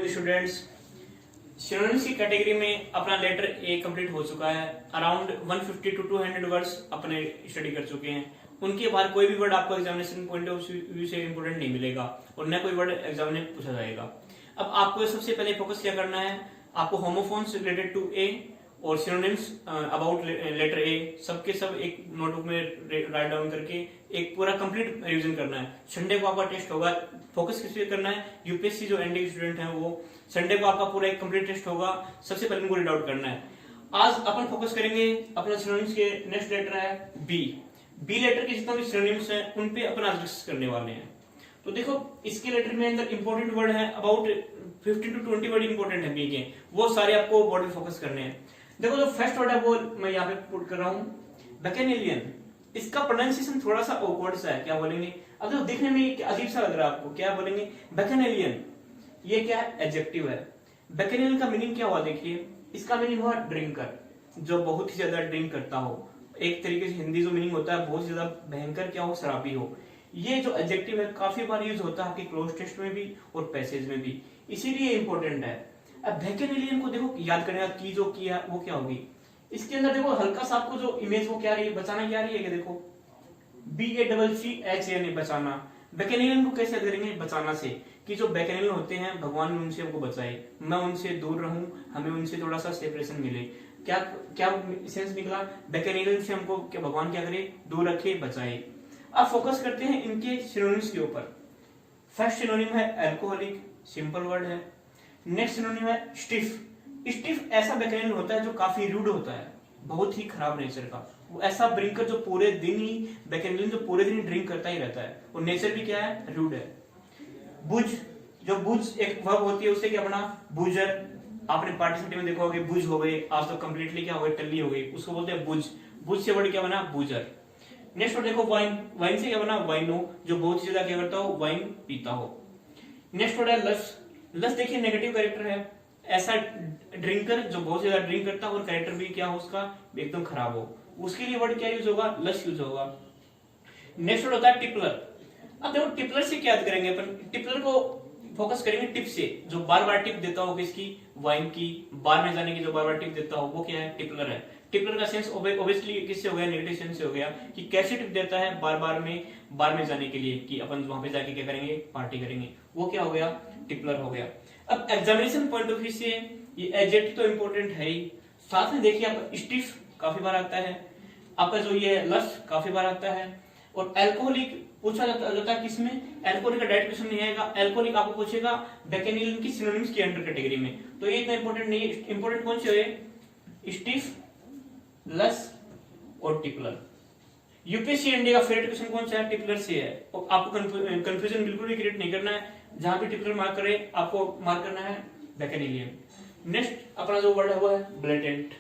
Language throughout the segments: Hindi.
Evening students. सिनोनिम्स की कैटेगरी में अपना लेटर ए कंप्लीट हो चुका है। अराउंड 150 टू 200 वर्ड्स अपने स्टडी कर चुके हैं। उनके बाहर कोई भी वर्ड आपको एग्जामिनेशन पॉइंट ऑफ व्यू से इंपोर्टेंट नहीं मिलेगा और न कोई वर्ड एग्जाम में पूछा जाएगा। अब आपको सबसे पहले फोकस क्या करना है, आपको होमोफोन्स रिलेटेड टू ए और सिनोनिम्स अबाउट लेटर ए सबके सब एक नोटबुक में राइट डाउन करके एक पूरा कंप्लीट रिवीजन करना है। संडे को आपका टेस्ट होगा। फोकस किस पे करना है, यूपीएससी जो एनडी स्टूडेंट हैं वो संडे को आपका पूरा एक कंप्लीट टेस्ट होगा। सबसे पहले उनको रीड आउट करना है। आज अपन फोकस करेंगे अपना सिनोनिम्स के नेक्स्ट लेटर है बी। बी लेटर के जितने भी सिनोनिम्स हैं उन पे अपन आज डिस्कस करने वाले हैं। तो देखो इसके लेटर में अंदर इंपॉर्टेंट वर्ड है अबाउट 15 टू 20 वर्ड इंपॉर्टेंट है बी के, वो सारे आपको बोर्ड में फोकस करने हैं। देखो जो फर्स्ट वर्ड है वो मैं यहाँ पे पुट कर रहा हूँ, बैकेनेलियन। इसका प्रोनाउंसिएशन थोड़ा सा ऑकवर्ड सा है। क्या बोलेंगे, अब तो दिखने में अजीब सा लग रहा है आपको, क्या बोलेंगे बैकेनेलियन। ये क्या है, एडजेक्टिव है। बैकेनेलियन का मीनिंग क्या हुआ, देखिए इसका मीनिंग हुआ ड्रिंकर, जो बहुत ही ज्यादा ड्रिंक करता हो। एक तरीके से हिंदी जो मीनिंग होता है बहुत ज्यादा भयंकर क्या हो, शराबी हो। ये जो एडजेक्टिव है काफी बार यूज होता है आपके क्लोज टेस्ट में भी और पैसेज में भी, इसीलिए इंपॉर्टेंट है। अब बैकेनेलियन को देखो याद करने का की जो किया वो क्या होगी। इसके अंदर देखो हल्का सा आपको जो इमेज वो क्या रही है, बचाना क्या रही है, देखो BACCHAN बचाना। बैकेनेलियन को कैसे याद करेंगे, बचाना से, कि जो बैकेनेलियन होते हैं भगवान उनसे हमको बचाए, मैं उनसे दूर रहूं, हमें उनसे थोड़ा सा सेपरेशन मिले। क्या क्या सेंस निकला, बैकेनेलियन से हमको क्या भगवान क्या करे, दूर रखे, बचाए। अब फोकस करते हैं इनके सिनोनिम्स के ऊपर। फर्स्ट सिनोनिम है अल्कोहलिक, सिंपल वर्ड है। नेक्स्ट सिनोनिम है स्टिफ। स्टिफ ऐसा बैकेनेलियन होता है जो काफी रूड होता है, बहुत ही खराब नेचर का। वो ऐसा ड्रिंकर जो पूरे दिन ही बैकेनेलियन जो पूरे दिन ड्रिंक करता ही रहता है और नेचर भी क्या है, रूड है। बुझ, जो बुझ एक वर्ब होती है उससे क्या बना, बूजर। आपने पार्टिसिपेट में देखा होगा बुझ हो गए, आज तो कंप्लीटली क्या हो गए, टल्ली हो गई, उसको बोलते हैं बुझ। बुझ से वर्ड क्या बना, बूजर। नेक्स्ट वर्ड देखो वाइन। वाइन से क्या बना, वाइनो, जो बहुत ज्यादा क्या करता हो, वाइन पीता हो। नेक्स्ट वर्ड है लस। लस देखिए नेगेटिव कैरेक्टर है, ऐसा ड्रिंकर जो बहुत ज्यादा ड्रिंक करता हो और कैरेक्टर भी क्या हो उसका एकदम खराब हो, उसके लिए वर्ड क्या यूज होगा, लस यूज होगा। नेक्स्ट वर्ड होता है टिपलर। अब देखो टिपलर से क्या याद करेंगे अपन, टिपलर को फोकस करेंगे टिप से, जो बार बार टिप देता हो किसकी, वाइन की, बार में जाने की जो बार बार टिप देता हो वो क्या है, टिपलर है। टिपलर का सेंस ऑब्वियसली किससे हो गया, नेगेटिव सेंस से हो गया, कि कैसे टिप देता है बार बार में जाने के लिए, कि अपन वहां पे जाके क्या करेंगे, पार्टी करेंगे, वो क्या हो गया, टिपलर हो गया। अब एग्जामिनेशन पॉइंट ऑफ व्यू से ये एडजेक्टिव तो इंपॉर्टेंट है ही, साथ में देखिए आप स्टिफ काफी बार आता है, आपका जो ये लस काफी बार आता है, और अल्कोहलिक पूछा जाता है किसमें, अल्कोहलिक का डायरेक्ट क्वेश्चन नहीं आएगा, अल्कोहलिक आपको पूछेगा बैकेनेलियन की सिनोनिम्स की अंडर कैटेगरी में, तो ये इतना इंपॉर्टेंट नहीं है। इंपॉर्टेंट कौन से हुए, स्टिफ, लस और टिपलर। यूपीएससी एनडी का फेवरेट क्वेश्चन कौन सा है, टिपलर से है। और आपको कंफ्यूजन बिल्कुल भी क्रिएट नहीं करना है, जहां भी टिपलर मार्क करे आपको मार्क करना है बैकेनेलियन। नेक्स्ट अपना जो वर्ड है वो है ब्लेटेंट।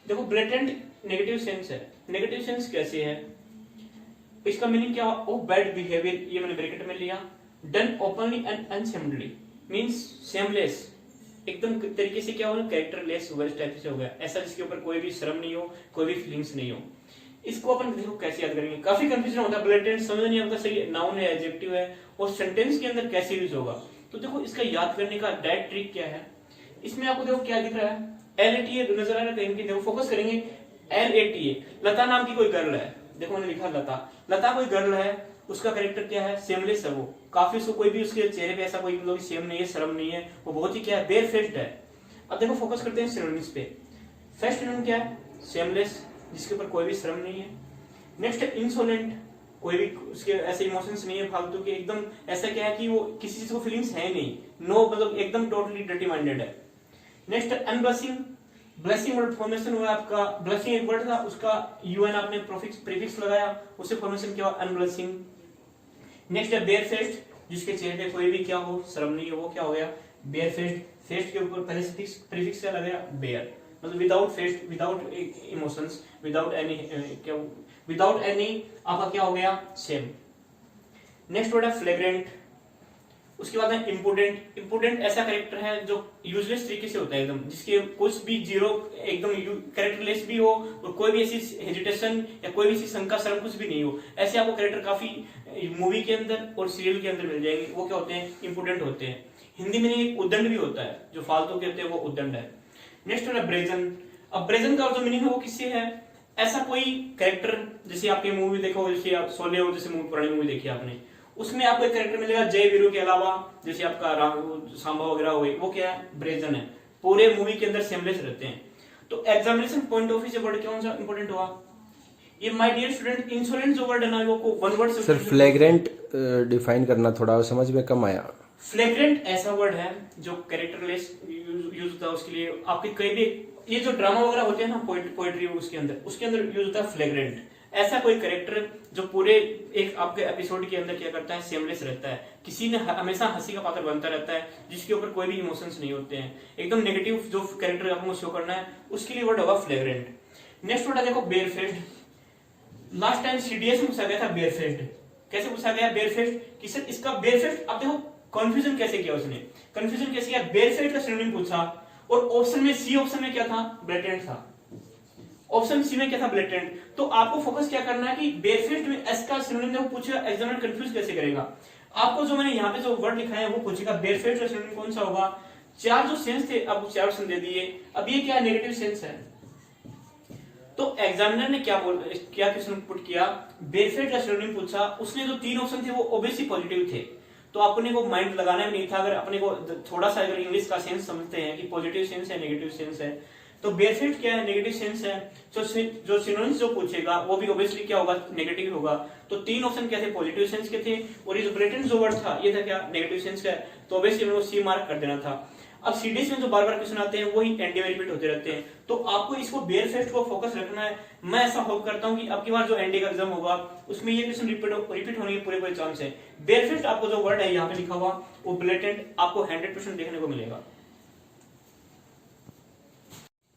देखो ब्लेटेंट नेगेटिव सेंस है। नेगेटिव सेंस कैसे है, इसका मीनिंग क्या हुआ, बैड बिहेवियर, ये मैंने ब्रैकेट में लिया। Done openly and unshamedly means shameless, एकदम तरीके से क्या हो, कैरेक्टरलेस हुआ, इस टाइप से हो गया, ऐसा जिसके ऊपर कोई भी शर्म नहीं हो, कोई भी फीलिंग्स नहीं हो। इसको अपन देखो कैसे याद करेंगे, काफी कंफ्यूजन होता है, ब्लेटेंट समझ नहीं आता सही नाउन है एडजेक्टिव है और सेंटेंस के अंदर कैसे यूज होगा। तो देखो इसका याद करने का डायरेक्ट ट्रिक क्या है, इसमें आपको देखो क्या दिख रहा है, LATA नजर आ रहा है, देखो फोकस करेंगे LATA। लता नाम की कोई गर्ल है, देखो मैंने लिखा लता, लता कोई गर्ल है, उसका कैरेक्टर क्या है, सेमलेस है, वो काफी सो कोई भी उसके चेहरे पे ऐसा कोई मतलब सेम नहीं है, शर्म नहीं है, वो बहुत ही क्या है, बेयर फेस्ड है। अब देखो फोकस करते हैं सिनोनिम्स पे। फर्स्ट सिनोनिम क्या है, सेमलेस, जिसके ऊपर कोई भी शर्म नहीं है। नेक्स्ट है इंसोलेंट, कोई भी उसके ऐसे इमोशंस नहीं है फालतू के, एकदम ऐसा क्या है कि वो किसी चीज को फीलिंग्स है नहीं, नो मतलब एकदम टोटली डर्टी माइंडेड है। नेक्स्ट है अनब्लशिंग। ब्लशिंग वर्ड फॉर्मेशन हुआ आपका, ब्लशिंग एक वर्ड था उसका UN आपने प्रीफिक्स लगाया, उससे फॉर्मेशन क्या हुआ, अनब्लशिंग। नेक्स्ट है बेयर फेस्ड, जिसके चेहरे पे कोई भी क्या हो, शर्म नहीं है, वो क्या हो गया, बेयर फेस्ड। फेस्ड के ऊपर पहले से प्रीफिक्स क्या लगाया, बेयर, मतलब without faced, without emotions, without any क्या, विदाउट एनी आपका क्या हो गया, सेम। नेक्स्ट वर्ड है फ्लेग्रेंट। उसके बाद है इम्पोर्टेंट। इम्पोर्टेंट ऐसा कैरेक्टर है जो यूजलेस तरीके से होता है एकदम, जिसके कुछ भी जीरो एकदम कैरेक्टरलेस भी हो और कोई भी ऐसी हेजिटेशन या कोई भी ऐसी शंका शर्म कुछ भी नहीं हो, ऐसे आपको कैरेक्टर काफी मूवी के अंदर और सीरियल के अंदर मिल जाएंगे, वो क्या होते हैं, इम्पोर्टेंट होते हैं। हिंदी में एक उद्दंड भी होता है, जो फालतू कहते हैं वो उद्दंड है। नेक्स्ट है ब्रेजन। अब ब्रेजन का जो मीनिंग है वो किससे है, ऐसा कोई कैरेक्टर, जैसे आपने मूवी देखो, जैसे आप शोले हो, जैसे पुरानी मूवी देखी आपने, उसमें आपको एक कैरेक्टर मिलेगा जय वीरू के अलावा, जैसे आपका राम सांबा वगैरह हो गई, वो क्या है, ब्रेजन है। पूरे मूवी के अंदर सेमलेस रहते हैं। तो एग्जामिनेशन पॉइंट ऑफ व्यू से वर्ड कौन सा इंपॉर्टेंट हुआ, ये माय डियर स्टूडेंट इंसोलेंट जो वर्ड है ना, वो वन वर्ड से सर फ्लैग्रेंट डिफाइन करना थोड़ा समझ में कम आया। फ्लैग्रेंट ऐसा वर्ड है जो कैरेक्टरलेस यूज होता है, उसके लिए आपके कई भी ये जो ड्रामा वगैरह होते हैं ना, पोएट्री उसके अंदर यूज होता है फ्लैग्रेंट। ऐसा कोई कैरेक्टर जो पूरे एक आपके एपिसोड के अंदर क्या करता है, सेमलेस रहता है, किसी ने हमेशा हंसी का पात्र बनता रहता है, जिसके ऊपर कोई भी इमोशंस नहीं होते हैं, एकदम नेगेटिव जो कैरेक्टर आपको शो करना है, उसके लिए वर्ड होगा फ्लैग्रेंट। नेक्स्ट वर्ड है देखो बेयरफेस्ट। लास्ट टाइम सीडीएस में पूछा गया था बेयरफेस्ट, कैसे पूछा गया बेयरफेस्ट कि सर इसका बेयरफेस्ट, अब देखो कंफ्यूजन कैसे किया उसने, कंफ्यूजन कैसे किया, बेयरफेस्ट का सिनोनिम पूछा और ऑप्शन में सी ऑप्शन में क्या था, ब्लेटेंट था, ऑप्शन सी में क्या था, ब्लेटेंट। तो आपको फोकस क्या करना है कि बेयरफेस्ट में एस का सिनोनिम देखो पूछेगा, एग्जामिनर कंफ्यूज कैसे करेगा। आपको जो मैंने यहाँ पे जो वर्ड लिखा है वो पूछेगा बेयरफेस्ट का सिनोनिम कौन सा होगा। चार जो सेंस थे अब चार ऑप्शन दे दिए, अब ये क्या नेगेटिव सेंस है। तो एग्जामिनर ने क्या क्वेश्चन पुट किया, बेयरफेस्ट का सिनोनिम पूछा, उसने जो तीन ऑप्शन थे वो ऑब्वियसली पॉजिटिव थे, तो अपने को माइंड लगाना भी नहीं था। अगर अपने को थोड़ा सा अगर इंग्लिश का सेंस समझते हैं कि पॉजिटिव सेंस है नेगेटिव सेंस है, तो बेयरफेस्ट क्या है, नेगेटिव सेंस है। तो जो सिनोनिम्स जो पूछेगा वो भी ऑब्वियसली क्या होगा, नेगेटिव होगा। तो तीन ऑप्शन क्या थे, पॉजिटिव सेंस के थे, और ये जो ब्लेटेंट जो वर्ड था ये था क्या, नेगेटिव सेंस का, तो ऑब्वियसली मेरे को सी मार्क कर देना था। अब सीडीएस में जो बार बार क्वेश्चन आते हैं वही एंटी में रिपीट होते रहते हैं, तो आपको इसको बेयरफेस्ट को फोकस रखना है। मैं ऐसा होप करता हूं कि अब की बार जो एनडी का एग्जाम होगा उसमें ये क्वेश्चन रिपीट होने के पूरे चांस है। बेयरफेस्ट आपको जो वर्ड है यहाँ पे लिखा हुआ वो ब्लेटेंट आपको 100% देखने को मिलेगा।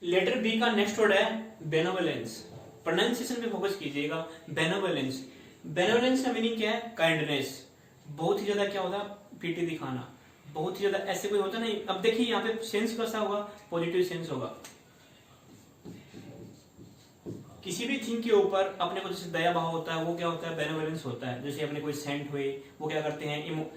लेटर बी का नेक्स्ट वर्ड है बेनोवलेंस। प्रोनाउंसिएशन पे फोकस कीजिएगा, बेनोवलेंस। बेनोवलेंस का मीनिंग क्या है, काइंडनेस। बहुत ही ज्यादा क्या होता है, पीटी दिखाना, बहुत ही ज्यादा ऐसे कोई होता नहीं। अब देखिए यहाँ पे सेंस कैसा होगा, पॉजिटिव सेंस होगा। किसी भी थिंग के ऊपर अपने को जैसे दया भाव होता है वो क्या होता है, बेनेवोलेंस होता है। जैसे अपने कोई सेंट हुए वो क्या करते हैं,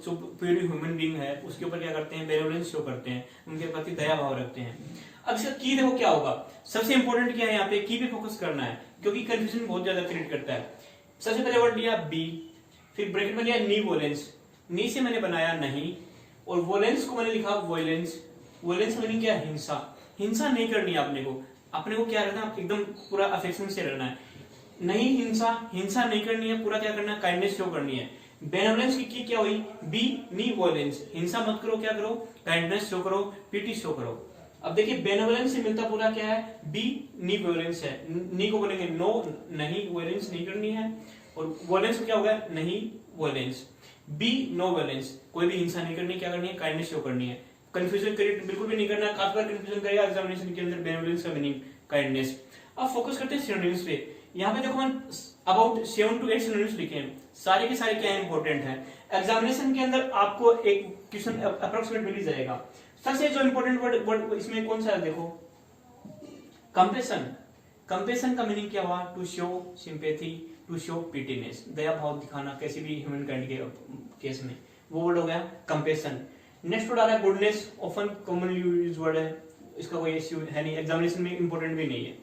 सुपीरियर ह्यूमन बीइंग है उसके ऊपर क्या करते हैं, बेनेवोलेंस शो करते हैं, उनके प्रति दया भाव रखते हैं। अब इसका की देखो क्या होगा, सबसे इंपॉर्टेंट क्या है, यहाँ पे की पे फोकस करना है क्योंकि कंफ्यूजन बहुत ज्यादा क्रिएट करता है। सबसे पहले वर्ड लिया बी, फिर ब्रैकेट में लिया नी वोलेंस, नी से मैंने बनाया नहीं, और वोलेंस को मैंने लिखा वोलेंस। वोलेंस मीनिंग क्या है, हिंसा। हिंसा नहीं करनी है अपने को क्या रहना है, एकदम पूरा अफेक्शन से रहना है, नहीं हिंसा नहीं करनी है, पूरा क्या करना है, काइंडनेस शो करनी है। बेनेवोलेंस की क्या हुई, बी नी वोलेंस, हिंसा मत करो, क्या करो, काइंडनेस शो करो, पीटी शो करो। अब देखिए बेनेवोलेंस से मिलता पूरा क्या है, बी नी वोलेंस है, नी को बोलेंगे नो, नहीं वोलेंस नहीं करनी है, और वोलेंस क्या होगा, नहीं वोलेंस। बी नो वोलेंस, कोई भी हिंसा नहीं करनी, क्या करनी है, काइंडनेस शो करनी है। कंफ्यूजन क्रिएट बिल्कुल भी नहीं करना, काफी बार कंफ्यूजन करेगा एग्जामिनेशन के अंदर बेनेवोलेंस का मीनिंग काइंडनेस। अब फोकस करते हैं सिनोनिम्स पे। यहाँ पे देखो हम अबाउट 7 to 8 सिनोनिम्स लिखे हैं, सारे के सारे क्या इंपॉर्टेंट है। एग्जामिनेशन के अंदर आपको एक क्वेश्चन अप्रोक्सीमेट मिल ही जाएगा। सबसे जो इंपॉर्टेंट वर्ड इसमें कौन सा है, देखो कंपेशन। कंपेशन का मीनिंग क्या हुआ, to show sympathy, to show pitiness, दया भाव दिखाना किसी भी ह्यूमन काइंड के केस में, वो वर्ड हो गया कंपेशन। नेक्स्ट वर्ड आ रहा है goodness, often commonly used word है, इसका कोई इश्यू है नहीं, एग्जामिनेशन में इंपॉर्टेंट भी नहीं है।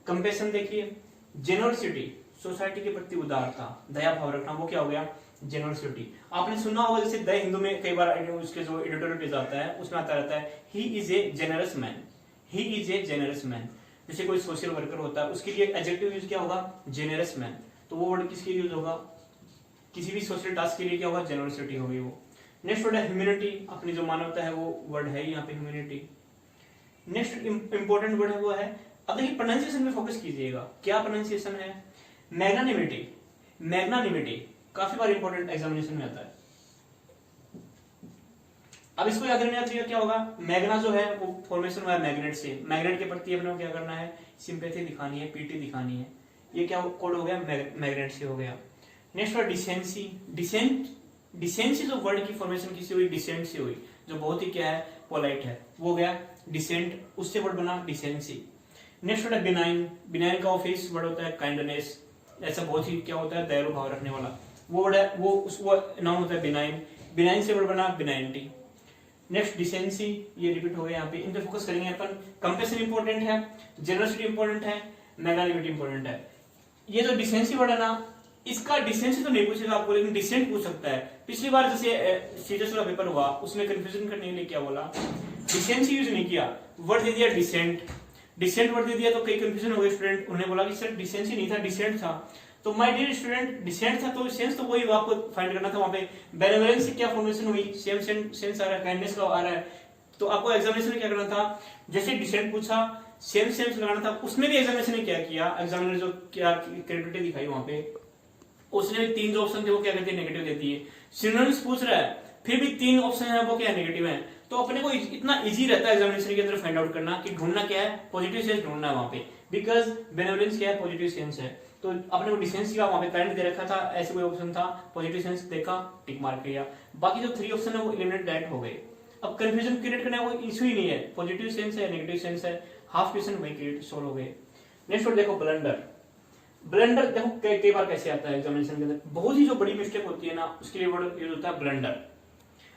कंपेशन देखिए, जेनरसिटी, सोसाइटी के प्रति उदारता, दया भाव रखना, वो क्या हो गया, जेनरसिटी। आपने सुना होगा जैसे द हिंदू में कई बार उसके जो एडिटोरियल पेज आता है उसमें आता रहता है he is a generous man, he is a generous man. जैसे कोई सोशल वर्कर होता है उसके लिए एडजेक्टिव यूज क्या होगा, जेनरस मैन, तो वो वर्ड किसके लिए यूज होगा, किसी भी सोशल टास्क के लिए क्या होगा, जेनरसिटी होगी वो। नेक्स्ट वर्ड है ह्यूमैनिटी, अपनी जो मानवता है वो वर्ड है यहाँ पे ह्यूमैनिटी। नेक्स्ट इंपॉर्टेंट वर्ड है वो है, अब देखिए प्रोनाउंसिएशन में फोकस कीजिएगा, क्या प्रोनाउंसिएशन है, मैग्नानिमिटी। मैग्नानिमिटी काफी बार इंपॉर्टेंट एग्जामिनेशन में आता है। अब इसको याद रखने का क्या होगा, मैग्ना जो है वो फॉर्मेशन हुआ है मैग्नेट से, मैग्नेट के प्रति अपने को क्या करना है, सिंपैथी दिखानी है, पीटी दिखानी है, ये क्या कोड हो गया, मैग्नेट से हो गया। नेक्स्ट वर्ड डिसेंसी, डिसेंसी जो वर्ड की फॉर्मेशन किसी हुई, डिसेंट से हुई, जो बहुत ही क्या है, पोलाइट है, वो हो गया डिसेंट, उससे वर्ड बना डिसेंसी। नेक्स्ट वर्ड है बिनाइन, बिनाइन का ऑफिस वर्ड होता है काइंडनेस, ऐसा बहुत ही क्या होता है, दयालु भाव रखने वाला, वो वर्ड है, वो नाउन होता है बिनाइन, बिनाइन से वर्ड बना बिनाइनिटी, नेक्स्ट डिसेंसी, ये रिपीट हो गया यहाँ पे, इन पे फोकस करेंगे अपन। कंपेशन इंपॉर्टेंट है, जनरसिटी इंपॉर्टेंट है, मैग्नानिमिटी इंपॉर्टेंट है। ये जो डिसेंसी वर्ड है ना, इसका डिसेंसी तो नहीं पूछेगा आपको, लेकिन डिसेंट पूछ सकता है। पिछली बार जैसे सीजर्स का पेपर हुआ, उसमें कंफ्यूजन करने के लिए क्या बोला, डिसेंसी यूज नहीं किया, वर्ड दे दिया डिसेंट। डिसेंट वर्ड दे दिया तो कई कंफ्यूजन हो गए स्टूडेंट, उन्होंने बोला कि सर डिसेंसी नहीं था, डिसेंट था। तो माय डियर स्टूडेंट, डिसेंट था तो सेंस तो वही आपको फाइंड करना था वहां पे। बेनेवोलेंस से क्या फॉर्मेशन हुई, सेम सेंस आ रहा है, काइंडनेस का आ रहा है। तो आपको एग्जामिनेशन में क्या करना था, जैसे डिसेंट पूछा सेम सेंस लगाना था। उसमें भी एग्जामिनेशन ने क्या किया, एग्जामिनर जो क्या क्रेडिबिलिटी दिखाई वहां पे, उसने भी 3 जो ऑप्शन थे वो क्या कहते हैं, नेगेटिव देती है। सिनोनिम्स पूछ रहा है, फिर भी 3 ऑप्शन है वो क्या नेगेटिव है। तो अपने को इतना इजी रहता है एग्जामिनेशन के अंदर फाइंड आउट करना कि ढूंढना क्या है, पॉजिटिव सेंस ढूंढना है वहां पे, बिकॉज बेनेवोलेंस क्या है, पॉजिटिव सेंस है। तो अपने को डिसेंस का वहां पे करंट दे रखा था, ऐसे कोई ऑप्शन था, पॉजिटिव सेंस देखा, टिक मार्क किया। बाकी जो 3 ऑप्शन है वो एलिमिनेट डायरेक्ट हो गए। अब कंफ्यूजन क्रिएट करना है वो इशू ही नहीं है, पॉजिटिव सेंस है, नेगेटिव सेंस है, हाफ क्वेश्चन वही क्रिएट सोल्व हो गए। नेक्स्ट और देखो ब्लंडर। ब्लंडर देखो कई बार कैसे आता है एग्जामिनेशन के अंदर, बहुत ही जो बड़ी मिस्टेक होती है ना, उसके लिए वर्ड यूज होता है ब्लंडर।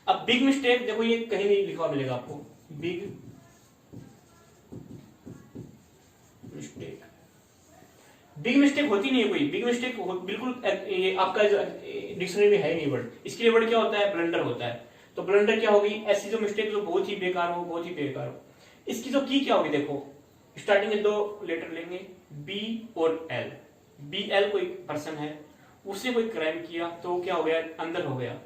अब बिग मिस्टेक देखो, ये कहीं नहीं लिखा मिलेगा आपको, बिग मिस्टेक। बिग मिस्टेक होती नहीं है कोई, बिग मिस्टेक बिल्कुल ये आपका डिक्शनरी में है नहीं वर्ड। इसके लिए वर्ड क्या होता है, ब्लंडर होता है। तो ब्लंडर क्या होगी, ऐसी जो मिस्टेक जो बहुत ही बेकार हो, बहुत ही बेकार हो। इसकी जो की क्या होगी, देखो स्टार्टिंग में 2 लेटर लेंगे, बी और एल। बी एल कोई पर्सन है, उसने कोई क्राइम किया तो क्या हो गया, अंदर हो गया।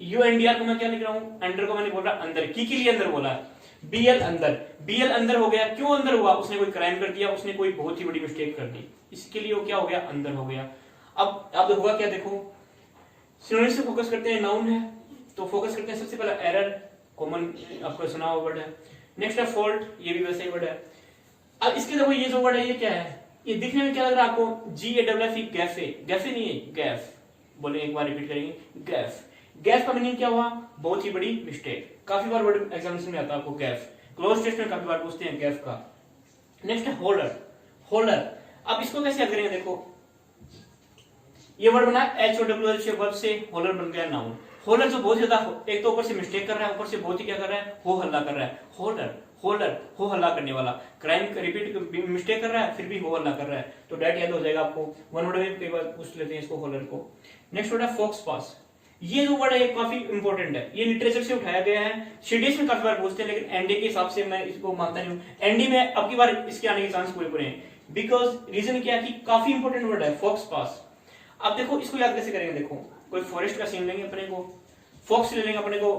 यू एन डी आर को मैं क्या लिख रहा हूं, अंडर को मैंने बोला अंदर, की के लिए अंदर बोला है, बी एल अंदर, बी एल अंदर हो गया। क्यों अंदर हुआ, उसने कोई क्राइम कर दिया, उसने कोई बहुत ही बड़ी मिस्टेक कर दी, इसके लिए वो क्या हो गया, अंदर हो गया। अब हुआ क्या, देखो सिनोनिम से फोकस करते हैं, नाउन है तो फोकस करते हैं सबसे पहले एरर, कॉमन आपको सुना हुआ वर्ड है। नेक्स्ट है फॉल्ट, ये भी वैसे ही वर्ड है। अब इसके देखो ये जो वर्ड है ये क्या है, ये दिखने में क्या लग रहा है आपको, GAFFE, गैफे, गैफे नहीं है, गैफ बोले, एक बार रिपीट करेंगे, गैफ। गैफ का मीनिंग क्या हुआ, बहुत ही बड़ी मिस्टेक। काफी बार वर्ड एग्जामिनेशन में आता है आपको गैफ, क्लोज टेस्ट में काफी बार पूछते हैं गैफ का। नेक्स्ट है होल्डर, होल्डर। अब इसको कैसे याद करेंगे, देखो ये वर्ड बना HOWL से, वर्ब से, होल्डर बन गया नाउन। होल्डर जो बहुत ज्यादा, एक तो ऊपर से मिस्टेक कर रहा है, ऊपर से बहुत ही क्या कर रहा है, हो हल्ला कर रहा है। होल्डर, होल्डर हो हल्ला करने वाला, क्राइम रिपीट मिस्टेक कर रहा है फिर भी हो हल्ला कर रहा है, तो डायरेक्ट याद हो जाएगा आपको। वन वर्ड में कई बार पूछ लेते हैं इसको, होल्डर को। नेक्स्ट वर्ड है फॉक्स पास। ये जो वर्ड है काफी इंपॉर्टेंट है, ये लिटरेचर से उठाया गया है, सीडीएस में काफी बार पूछते हैं, लेकिन एनडी के हिसाब से मैं इसको मानता नहीं हूँ। एनडी में अब की बार इसके आने के चांस पूरे हैं, बिकॉज रीजन क्या है कि काफी इंपॉर्टेंट वर्ड है फॉक्स पास। अब देखो इसको याद कैसे करेंगे, देखो कोई फॉरेस्ट का सीन लेंगे अपने को, फॉक्स ले लेंगे अपने को,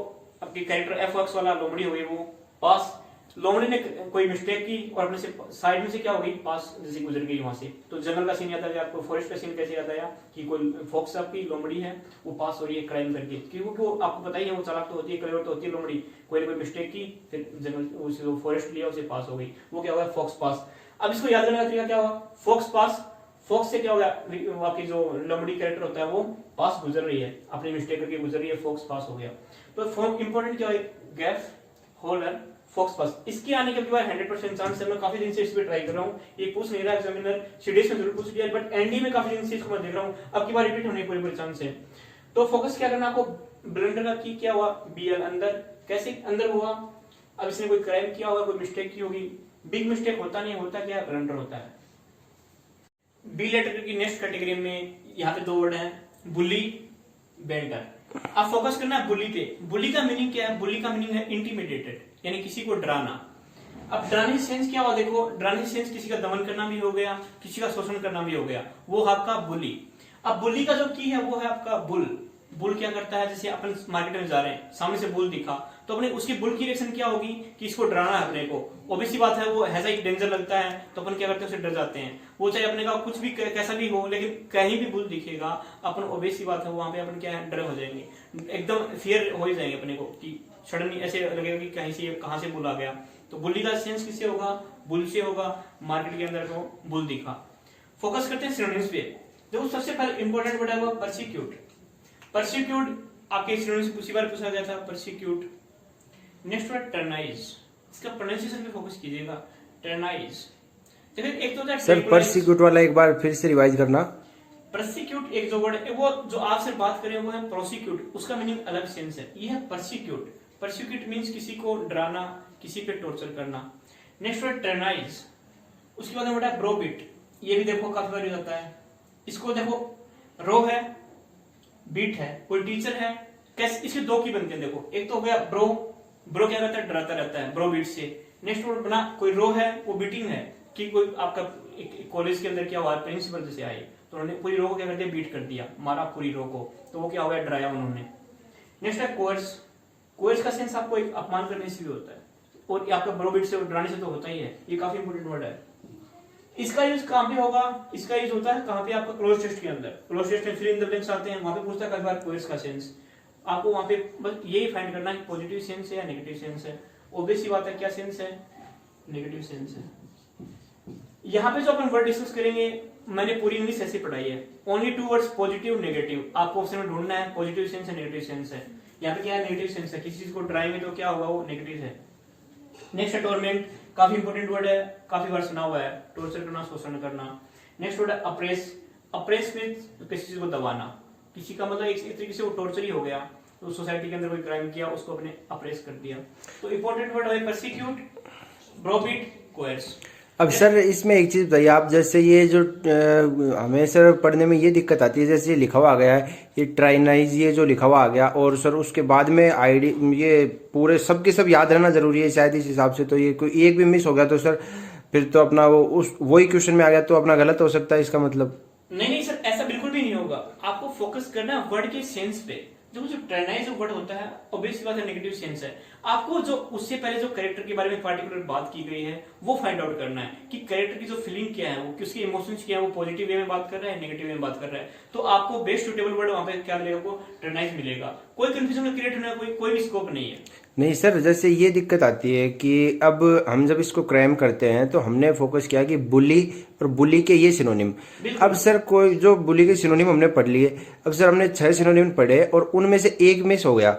आपकी कैरेक्टर एफॉक्स वाला लोमड़ी हो गई वो, पास लोमड़ी ने कोई मिस्टेक की और अपने से साइड में से क्या हो गई, पास जैसे गुजर गई वहां से, तो जंगल का सीन याद आ गया आपको। फॉरेस्ट का सीन कैसे याद आया कि कोई फॉक्स आपकी लोमड़ी है, वो पास हो रही है क्राइम करके, क्योंकि वो आपको पता ही है वो चालाक तो होती है, क्लेवर तो होती है लोमड़ी, कोई ना कोई मिस्टेक की फिर जंगल फॉरेस्ट लिया उसे पास हो गई, वो क्या हुआ, फॉक्स पास। अब इसको याद करने का तरीका क्या हुआ, फॉक्स पास, फॉक्स से क्या हो गया, आपकी जो लोमड़ी कैरेक्टर होता है वो पास गुजर रही है, अपनी मिस्टेक करके गुजर रही है, फॉक्स पास हो गया। तो इंपॉर्टेंट क्या है, गैफ, होल्डर, फॉक्स पास। इसके आने के बाद 100% चांस है, मैं काफी दिन से इस पे ट्राई कर रहा हूँ, ये पूछ नहीं रहा एग्जामिनर, सीडीएस में जरूर पूछ लिया, बट एनडी में काफी दिन से इसको मैं देख रहा हूँ, अब की बार रिपीट होने के पूरे चांस है। तो फोकस क्या करना आपको, ब्लंडर का की क्या हुआ, बीएल अंदर, कैसे अंदर हुआ, अब इसने कोई क्राइम किया होगा, कोई मिस्टेक की होगी, बिग मिस्टेक होता नहीं, होता क्या, ब्लंडर होता है। बी लेटर की नेक्स्ट कैटेगरी में यहाँ पे 2 वर्ड हैं, बुली, बैंटर। आप फोकस करना है बुली पे। बुली का मीनिंग क्या है, बुली का मीनिंग है इंटिमिडेटेड, यानी किसी को डराना। अब डराने सेंस क्या हुआ, देखो डराने सेंस किसी का दमन करना भी हो गया, किसी का शोषण करना भी हो गया, वो आपका बुली। अब बुली का जो की है वो है आपका बुल। बुल क्या करता है, जैसे अपन मार्केट में जा रहे हैं, सामने से बुल दिखा तो अपने उसकी बुल की रिएक्शन क्या होगी कि इसको डराना है अपने को, ऑब्वियस बात है, वो ऐसा ही डेंजर लगता है तो अपन क्या करते हैं, उसे डर जाते हैं। वो चाहे अपने का कुछ भी कैसा भी हो, लेकिन कहीं भी बुल दिखेगा अपन ऑब्वियस बात है वहां पे अपन क्या है, डर हो जाएंगे, एकदम फियर हो ही जाएंगे अपने को कि सडनली ऐसे लगेगा कि कहीं से कहां से बुल आ गया। तो बुली का सेंस किससे होगा, बुल से होगा, मार्केट के अंदर तो बुल दिखा। फोकस करते हैं सिनोनिम्स पे। देखो सबसे पहले इंपॉर्टेंट वर्ड है वो परसिक्यूट। परसिक्यूट आपके सिनोनिम्स पिछली बार पूछा गया था, परसिक्यूट। नेक्स्ट वर्ड टर्नाइज, इसका प्रोनाउंसिएशन पे फोकस कीजिएगा, टर्नाइज। देखिए एक तो होता है सर परसिक्यूट वाला एक बार फिर से रिवाइज करना। परसिक्यूट एक जो वर्ड है, वो जो आपसे बात करें वो है प्रोसिक्यूट, उसका मीनिंग अलग सेंस है, ये है परसिक्यूट। परसिक्यूट मीन्स किसी को डराना, किसी पे टॉर्चर करना। नेक्स्ट वर्ड टर्नाइज, उसके बाद वर्ड है ब्रोबिट, ये भी देखो काफी बार जाता है। इसको देखो, रो है, बीट है, कोई टीचर है, कैसे इसके दो की बनते हैं देखो। एक तो हो गया ब्रो, ब्रो क्या रहता है, डराता रहता है, ब्रो बीट से। नेक्स्ट वर्ड बना, कोई रो है वो बीटिंग है, कि कोई आपका कॉलेज के अंदर क्या हुआ, प्रिंसिपल जैसे आए तो उन्होंने पूरी रो को क्या कर दिया, बीट कर दिया, मारा पूरी रो को, तो वो क्या हो गया, डराया उन्होंने। नेक्स्ट है कोर्स, कोर्स का सेंस आपको एक अपमान करने से भी होता है, और ये आपका ब्रो बीट से डराने से तो होता ही है, ये काफी इंपोर्टेंट वर्ड है। इसका यूज कहां पे होगा, इसका यूज होता है कहां पे, आपका क्लोज टेस्ट के अंदर। क्लोज टेस्ट में फिल इन द ब्लैंक्स आते हैं, वहां पे पूछता है कई बार कोर्स का सेंस, आपको वहां पे बस यही फाइंड करना है पॉजिटिव सेंस है या नेगेटिव सेंस है। ऑब्वियस सी बात है, क्या सेंस है, नेगेटिव सेंस है। यहाँ पे जो अपन वर्ड डिस्कस करेंगे, मैंने पूरी इंग्लिश ऐसी पढ़ाई है, only two words positive negative, आपको ऑप्शन में ढूंढना है पॉजिटिव सेंस है नेगेटिव सेंस है। यहाँ पे क्या है, नेगेटिव सेंस है, किसी चीज को डराएंगे तो क्या होगा, वो नेगेटिव है। नेक्स्ट है टॉर्मेंट, काफी इंपोर्टेंट वर्ड है, काफी बार सुना हुआ है, टॉर्चर करना, शोषण करना। नेक्स्ट वर्ड है अप्रेस, अप्रेस मींस किसी चीज को दबाना, किसी का मतलब एक तरीके से वो टॉर्चर ही हो गया, तो सोसाइटी के अंदर कोई क्राइम किया उसको अपने अप्रेस कर दिया। तो इंपॉर्टेंट वर्ड है परसिक्यूट, ब्रोबिट, कोएर्स। अब सर इसमें एक चीज बताइए आप, जैसे ये जो हमें सर पढ़ने में ये दिक्कत आती है, जैसे ये लिखा हुआ आ गया है, ये ट्राइनाइज, ये जो लिखा हुआ आ गया, और सर उसके बाद में आईडी, ये पूरे सब के सब याद रहना जरूरी है शायद इस हिसाब से, तो ये कोई एक भी मिस हो गया तो सर फिर तो अपना वो उस वही क्वेश्चन में आ गया तो अपना गलत हो सकता है, इसका मतलब। नहीं सर, ऐसा बिल्कुल भी नहीं होगा, आपको फोकस करना है वर्ड के सेंस पे। जो ट्रेनाइज वर्ड होता है ऑब्वियसली बात है नेगेटिव सेंस है, आपको जो उससे पहले जो कैरेक्टर के बारे में पार्टिकुलर बात की गई है वो फाइंड आउट करना है कि कैरेक्टर की जो फीलिंग क्या है, वो किसके इमोशंस क्या है, वो पॉजिटिव वे में बात कर रहा है, नेगेटिव वे में बात कर रहा है। तो आपको बेस्ट सुटेबल वर्ड वहां पे क्या मिलेगा, आपको ट्रेनाइज मिलेगा। कोई कंफ्यूजन क्रिएट होने का कोई भी स्कोप नहीं है। नहीं सर, जैसे ये दिक्कत आती है कि अब हम जब इसको क्राइम करते हैं तो हमने फोकस किया कि बुली और बुली के ये सिनोनिम। अब सर कोई जो बुली के सिनोनिम हमने पढ़ लिए, अब सर हमने 6 सिनोनिम पढ़े और उनमें से एक मिस हो गया।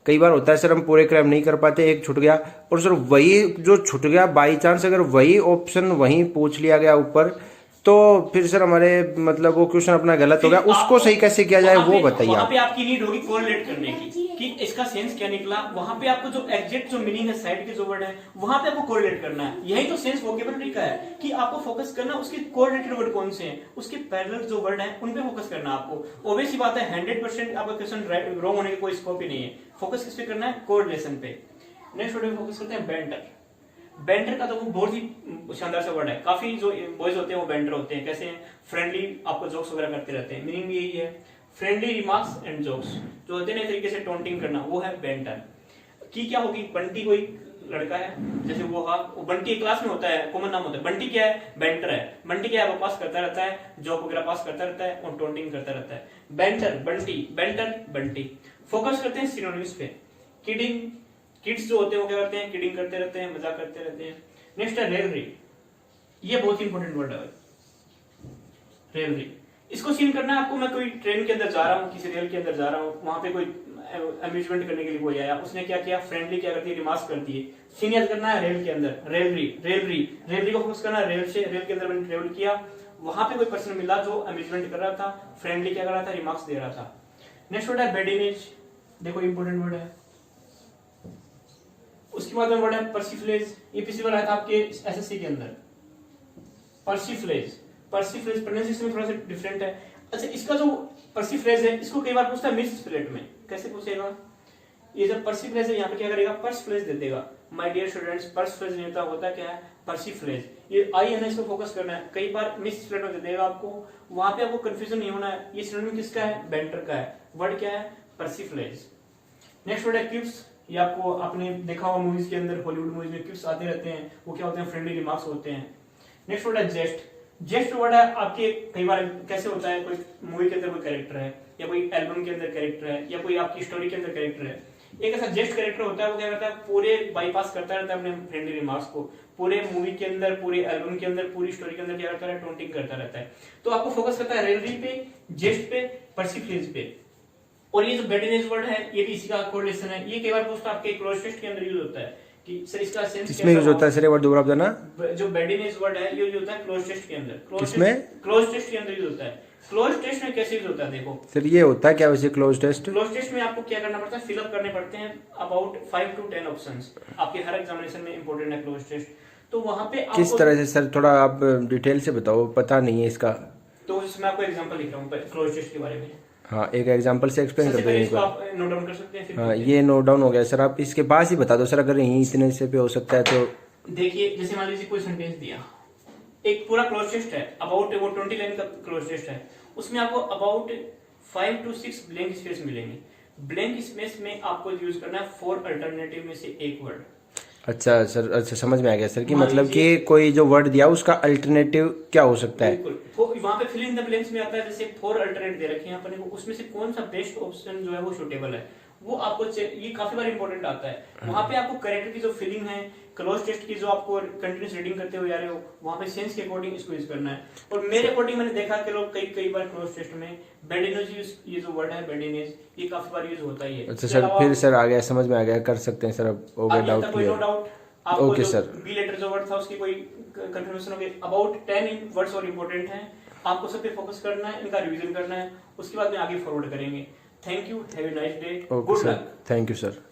कई बार होता है सर हम पूरे क्राइम नहीं कर पाते, एक छूट गया, और सर वही जो छूट गया बाई चांस अगर वही ऑप्शन वहीं पूछ लिया गया ऊपर, तो फिर सर हमारे मतलब वो क्वेश्चन अपना गलत हो गया, उसको सही कैसे किया जाए वो बताइए आप। वहां पे आपकी नीड होगी कोरिलेट करने की कि इसका सेंस क्या निकला, वहां पे आपको जो एग्जैक्ट जो मीनिंग है साइड के जो वर्ड है वहां पे आपको कोरिलेट करना है। यही तो सेंस वोकेबुलरी का है कि आपको फोकस करना उसके कोरिलेटेड वर्ड कौन से हैं, उसके पैरेलल जो वर्ड हैं उन पे फोकस करना है आपको। ऑब्वियस ही बात है 100% आपका क्वेश्चन रॉन्ग होने का कोई स्कोप ही नहीं है, फोकस किस पे करना है, कोरिलेशन पे। नेक्स्ट वर्ड पे फोकस करते हैं बेंटर। बेंटर का तो वो बहुत ही शानदार सा वर्ड है, काफी जो बॉयज होते हैं वो बेंटर होते हैं, कैसे फ्रेंडली आपको जोक्स वगैरह करते रहते हैं, मीनिंग यही है फ्रेंडली रिमार्क्स एंड जोक्स जो होते हैं ना तरीके से टॉन्टिंग करना, वो है बेंटर। की क्या होगी, बंटी कोई लड़का है, जैसे वो बंटी क्लास में होता है, कॉमन नाम होता है, बंटी क्या है, बेंटर है। बंटी क्या है, वो पास करता रहता है, जोक वगैरह पास करता रहता है और टॉन्टिंग करता रहता है। Banter, Bunty, banter, Bunty. Focus करते हैं सिनोनिम्स पे। किडिंग, किड्स जो होते हैं वो क्या करते हैं, किडिंग करते रहते हैं, मजाक करते रहते हैं। नेक्स्ट है रेलरी, ये बहुत इंपॉर्टेंट वर्ड है रेलरी। इसको सीन करना है आपको, मैं कोई ट्रेन के अंदर जा रहा हूँ, किसी रेल के अंदर जा रहा हूँ, वहां पे कोई अम्यूजमेंट करने के लिए कोई आया, उसने क्या किया, फ्रेंडली क्या करती है, रिमार्क्स करती है। सीन याद करना है रेल के अंदर, रेलरी, रेलरी, रेलरी को फोकस करना है, रेल से, रेल के अंदर मैंने ट्रेवल किया, वहां पे कोई पर्सन मिला जो अम्यूजमेंट कर रहा था, फ्रेंडली क्या कर रहा था, रिमार्क्स दे रहा था। नेक्स्ट वर्ड है बेडिनेज, देखो इंपॉर्टेंट वर्ड है। उसके बाद में वर्ड है पर्सिफ्लेज, ये पिछली बार आया था आपके एसएससी के अंदर। पर्सिफ्लेज, पर्सिफ्लेज प्रोनाउंसिएशन में थोड़ा सा डिफरेंट है। अच्छा, इसका जो पर्सिफ्लेज है इसको कई बार पूछता है मिस स्प्लिट में, कैसे पूछेगा, ये जब पर्सिफ्लेज है यहाँ पे क्या करेगा, पर्सफ्लेज दे देगा। माय डियर स्टूडेंट्स, पर्सफ्लेज नहीं होता, होता क्या है, पर्सिफ्लेज। ये आई है ना, इसको फोकस करना है, कई बार मिस स्प्लिट में दे देगा आपको, वहां पे आपको कंफ्यूजन नहीं होना है। ये सिनोनिम किसका है, बेंटर का है, वर्ड क्या है, पर्सिफ्लेज। नेक्स्ट वर्ड है क्विप्स, ये आपको आपने देखा हुआ मूवीज के अंदर, हॉलीवुड मूवीज में क्विप्स आते रहते हैं, वो क्या होते हैं, फ्रेंडली रिमार्क्स होते हैं। नेक्स्ट वर्ड है जेस्ट, जेस्ट वर्ड है आपके कई बार कैसे होता है, कोई मूवी के अंदर कोई कैरेक्टर है या कोई एल्बम के अंदर कैरेक्टर है या कोई आपकी स्टोरी के अंदर कैरेक्टर है, एक ऐसा जेस्ट कैरेक्टर होता है, वो क्या करता है, पूरे बाईपास करता रहता है अपने फ्रेंडली रिमार्क्स को, पूरे मूवी के अंदर, पूरे एल्बम के अंदर, पूरी स्टोरी के अंदर क्या करता है, टोंटिंग करता रहता है। तो आपको फोकस करता है रेलरी पे, जेस्ट पे, पर्सिफ्लेज पे। और ये जो बेडिनेज वर्ड है ये भी इसी का कोरिलेशन है, ये कई बार पूछता है आपके क्लोज टेस्ट के अंदर यूज होता है कि सर इसका सेंस किसमें यूज होता है सर, एक बार दोबारा बताना। जो बेडिनेज वर्ड है ये यूज होता है क्लोज टेस्ट के अंदर, किसमें, क्लोज टेस्ट के अंदर यूज होता है। क्लोज टेस्ट में कैसे यूज होता है देखो। सर ये होता है क्या वैसे क्लोज टेस्ट? क्लोज टेस्ट में आपको क्या करना पड़ता है, फिलअप करने पड़ते हैं अबाउट 5 to 10 ऑप्शंस। आपके हर एग्जामिनेशन में इंपॉर्टेंट है क्लोज टेस्ट। तो वहां पे किस आपको, तरह से सर, थोड़ा आप डिटेल से बताओ, पता नहीं है इसका। तो इसमें आपको एग्जांपल लिख रहा हूँ क्लोज टेस्ट के बारे में। हाँ, एक एग्जांपल से एक्सप्लेन कर सबसे दो पहले एक इसको बार। आप नोट डाउन कर सकते हैं, फिर हाँ, ये नोट डाउन हो गया सर। आप इसके पास ही बता दो सर, अगर यहीं इतने से पे हो सकता है तो। देखिए जैसे मान लीजिए कोई सेंटेंस दिया, एक पूरा क्लोज टेस्ट है अबाउट वो 20 लाइन का क्लोज टेस्ट है, उसमें आपको अबाउट 5 to 6 ब्लैंक स्पेस मिलेंगे। ब्लैंक स्पेस में आपको यूज करना है 4 अल्टरनेटिव में से एक वर्ड। अच्छा सर, अच्छा समझ में आ गया सर कि मान मतलब कि लीजिए- कोई जो वर्ड दिया उसका अल्टरनेटिव क्या हो सकता है। बिल्कुल, वहां पे फिल इन द ब्लैंक्स में आता है, जैसे 4 अल्टरनेट दे रखे हैं अपने को, उसमें से कौन सा बेस्ट ऑप्शन जो है वो सुटेबल है, वो आपको ये काफी बार इंपॉर्टेंट आता है। वहां पे आपको करेक्टर की जो फिलिंग है, क्लोज टेस्ट की जो आपको कंटिन्यूस रीडिंग करते हुए जा रहे हो, वहां पे सेंस के अकॉर्डिंग इसको यूज करना है। और मेरे अकॉर्डिंग मैंने देखा कि लोग कई बार क्लोज टेस्ट में बैडिनेज, ये जो वर्ड है बैडिनेज, ये काफी बार यूज होता ही है। अच्छा सर, फिर सर आ गया, समझ में आ गया, कर सकते हैं सर, अब हो गया डाउट कोई नो क्लियर। डाउट। आपको ओके जो सर। बी लेटर जो वर्ड था उसकी कोई कंफर्मेशन हो गई। अबाउट 10 वर्ड्स और इंपॉर्टेंट हैं, आपको सब पे फोकस करना है, इनका रिवीजन करना है, उसके बाद में आगे फॉरवर्ड करेंगे। Thank you, have a nice day, okay good sir, luck. Thank you sir.